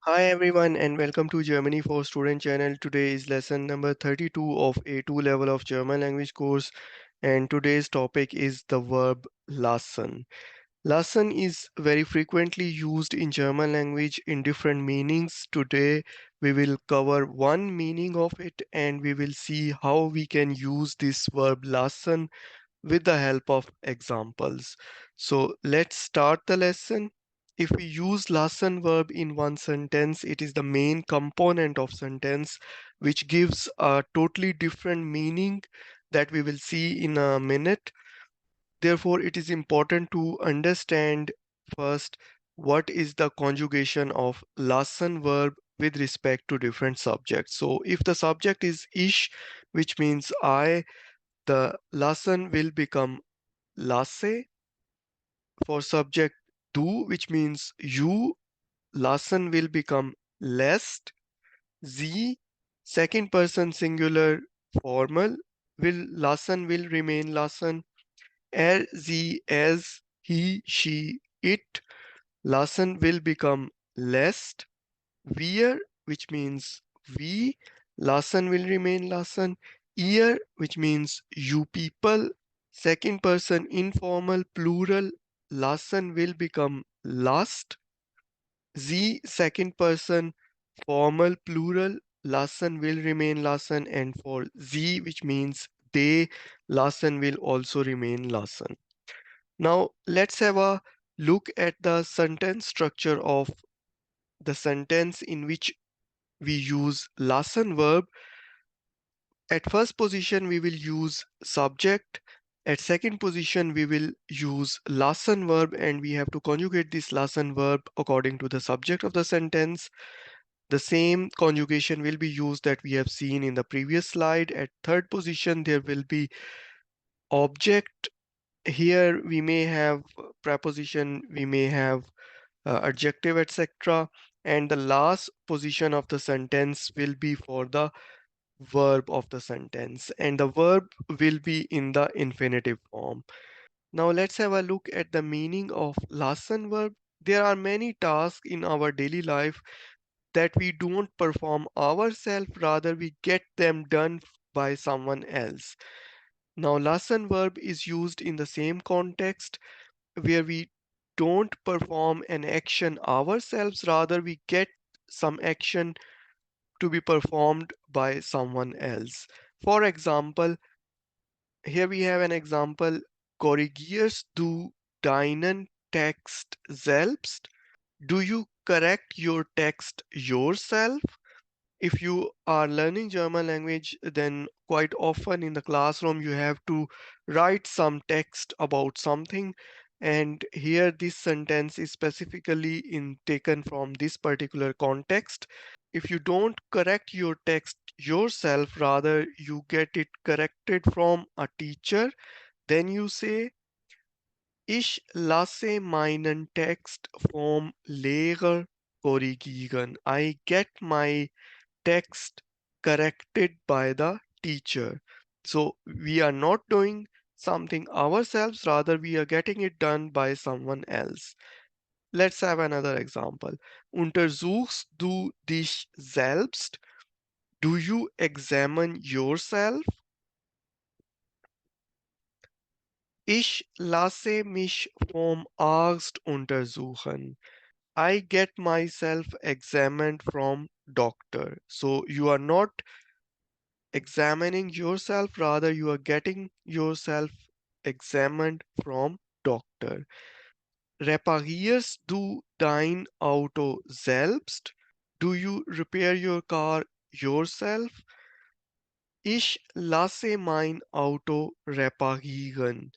Hi everyone and welcome to Germany for Student channel. Today is lesson number 32 of A2 level of German language course and today's topic is the verb lassen. Lassen is very frequently used in German language in different meanings. Today we will cover one meaning of it and we will see how we can use this verb lassen with the help of examples. So let's start the lesson. If we use Lassen verb in one sentence, it is the main component of sentence which gives a totally different meaning that we will see in a minute. Therefore, it is important to understand first what is the conjugation of Lassen verb with respect to different subjects. So if the subject is ich, which means I, the Lassen will become lasse. For subject du, which means you, lassen will become lässt. Sie, second person singular formal, will lassen will remain lassen. Er, sie, es, he, she, it, lassen will become lässt. Wir, which means we, lassen will remain lassen. Ihr, which means you people, second person informal plural, lassen will become last. Sie, second person formal plural, lassen will remain lassen. And for sie, which means they, lassen will also remain lassen. Now let's have a look at the sentence structure of the sentence in which we use Lassen verb. At first position, we will use subject. At second position, we will use Lassen verb and we have to conjugate this Lassen verb according to the subject of the sentence. The same conjugation will be used that we have seen in the previous slide. At third position, there will be object. Here we may have preposition, we may have adjective, etc. And the last position of the sentence will be for the verb of the sentence, and the verb will be in the infinitive form. Now let's have a look at the meaning of lassen verb. There are many tasks in our daily life that we don't perform ourselves, rather we get them done by someone else. Now lassen verb is used in the same context where we don't perform an action ourselves, rather we get some action to be performed by someone else. For example, here we have an example. Korrigierst du deinen Text selbst? Do you correct your text yourself? If you are learning German language, then quite often in the classroom you have to write some text about something. And here this sentence is specifically taken from this particular context. If you don't correct your text yourself, rather you get it corrected from a teacher, then you say, Ich lasse meinen Text vom Lehrer korrigieren. I get my text corrected by the teacher. So we are not doing something ourselves, rather we are getting it done by someone else. Let's have another example. Untersuchst du dich selbst? Do you examine yourself? Ich lasse mich vom Arzt untersuchen. I get myself examined from doctor. So you are not examining yourself, rather you are getting yourself examined from doctor. Reparierst du dein Auto selbst? Do you repair your car yourself? Ich lasse mein Auto reparieren.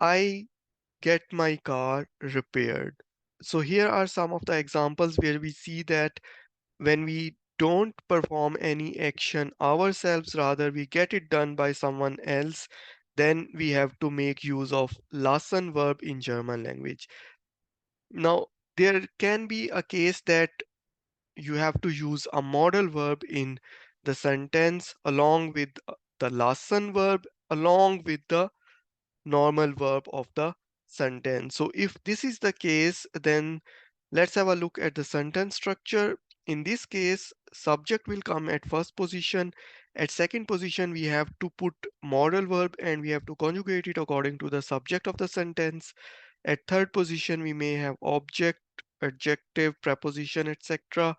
I get my car repaired. So here are some of the examples where we see that when we don't perform any action ourselves, rather we get it done by someone else, then we have to make use of lassen verb in German language. Now, there can be a case that you have to use a modal verb in the sentence along with the lassen verb, along with the normal verb of the sentence. So if this is the case, then let's have a look at the sentence structure. in this case, subject will come at first position. At second position, we have to put modal verb and we have to conjugate it according to the subject of the sentence. At third position, we may have object, adjective, preposition, etc.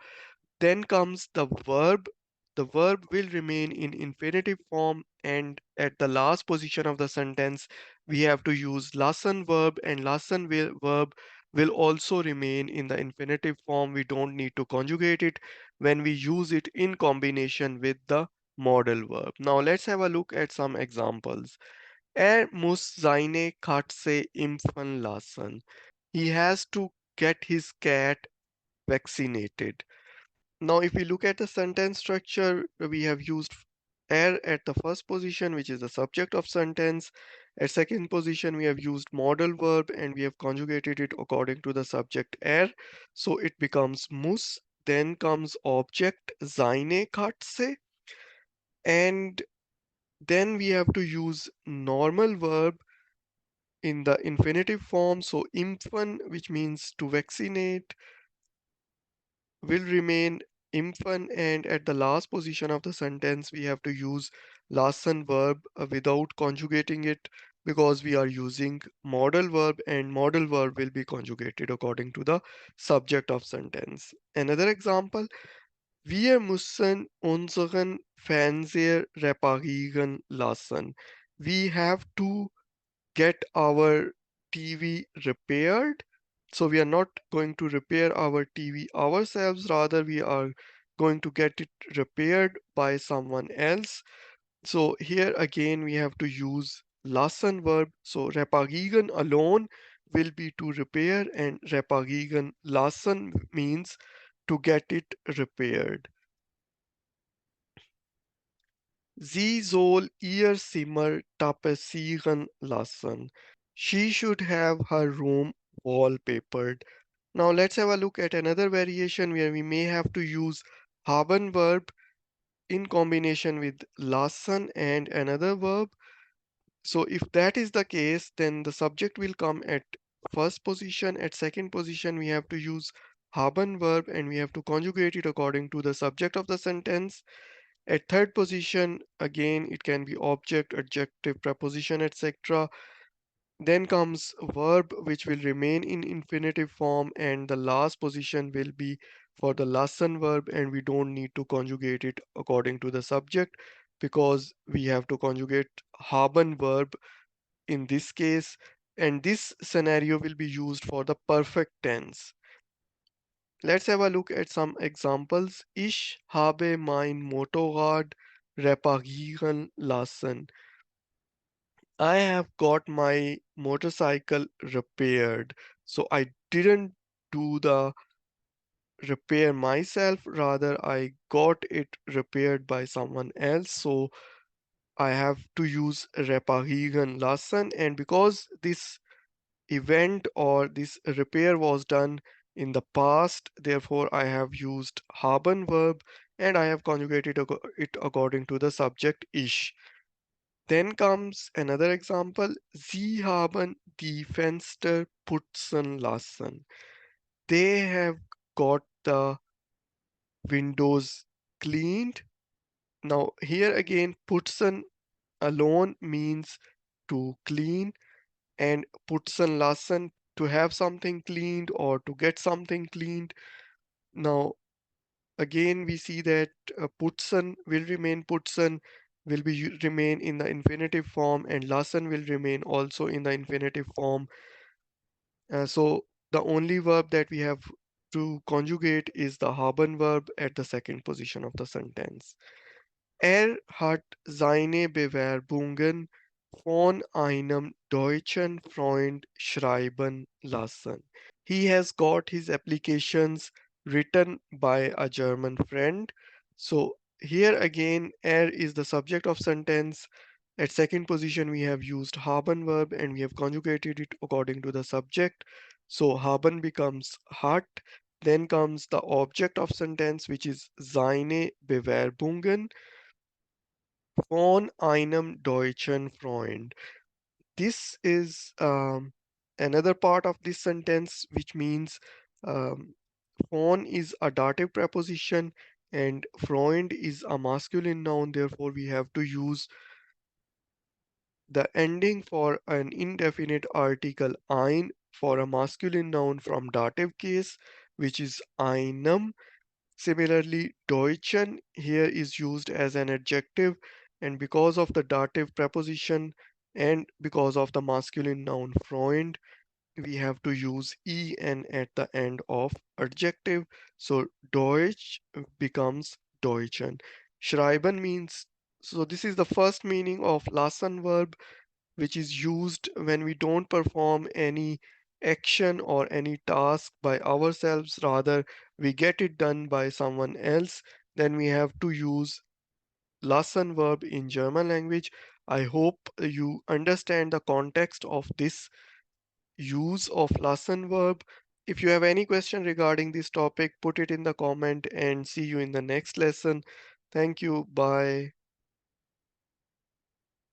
Then comes the verb. The verb will remain in infinitive form, and at the last position of the sentence, we have to use Lassen verb, and verb will also remain in the infinitive form. We don't need to conjugate it when we use it in combination with the modal verb. Now let's have a look at some examples. Er muss seine Katze impfen lassen. He has to get his cat vaccinated. Now, if we look at the sentence structure, we have used er at the first position, which is the subject of sentence. At second position, we have used modal verb and we have conjugated it according to the subject er. So it becomes muss. Then comes object seine Katze. And then we have to use normal verb in the infinitive form. So impfen, which means to vaccinate, will remain infant, and at the last position of the sentence we have to use Lassen verb without conjugating it, because we are using modal verb and modal verb will be conjugated according to the subject of sentence. Another example: Wir müssen unseren Fernseher reparieren lassen. We have to get our TV repaired. So we are not going to repair our TV ourselves, rather we are going to get it repaired by someone else. So here again we have to use lassen verb. So reparieren alone will be to repair, and reparieren lassen means to get it repaired. Sie soll ihr Zimmer tapezieren lassen. She should have her room wallpapered. Now let's have a look at another variation where we may have to use haben verb in combination with lassen and another verb. So if that is the case, then the subject will come at first position. At second position, we have to use haben verb and we have to conjugate it according to the subject of the sentence. At third position, again, it can be object, adjective, preposition, etc. Then comes verb, which will remain in infinitive form, and the last position will be for the Lassen verb, and we don't need to conjugate it according to the subject because we have to conjugate haben verb in this case, and this scenario will be used for the perfect tense. Let's have a look at some examples. Ich habe mein Motorrad reparieren lassen. I have got my motorcycle repaired. So I didn't do the repair myself, rather I got it repaired by someone else. So I have to use reparieren lassen, and because this event or this repair was done in the past, therefore I have used haben verb and I have conjugated it according to the subject ich. Then comes another example. Sie haben die Fenster putzen lassen. They have got the windows cleaned. Now here again, putzen alone means to clean, and putzen lassen to have something cleaned or to get something cleaned. Now again we see that putzen will remain putzen, will be remain in the infinitive form, and lassen will remain also in the infinitive form. So the only verb that we have to conjugate is the haben verb at the second position of the sentence. Er hat seine Bewerbungen von einem deutschen Freund schreiben lassen. He has got his applications written by a German friend. So here again, er is the subject of sentence. At second position, we have used haben verb and we have conjugated it according to the subject. So haben becomes hat. Then comes the object of sentence, which is seine Bewerbungen von einem deutschen Freund. This is another part of this sentence, which means um, Phone is a dative preposition and Freund is a masculine noun. Therefore, we have to use the ending for an indefinite article ein for a masculine noun from dative case, which is einem. Similarly, Deutschen here is used as an adjective, and because of the dative preposition and because of the masculine noun Freund, we have to use en at the end of adjective. So Deutsch becomes Deutschen. Schreiben means, so this is the first meaning of Lassen verb, which is used when we don't perform any action or any task by ourselves, rather we get it done by someone else. Then we have to use Lassen verb in German language. I hope you understand the context of this use of Lassen verb. If you have any question regarding this topic, put it in the comment and see you in the next lesson. Thank you. Bye.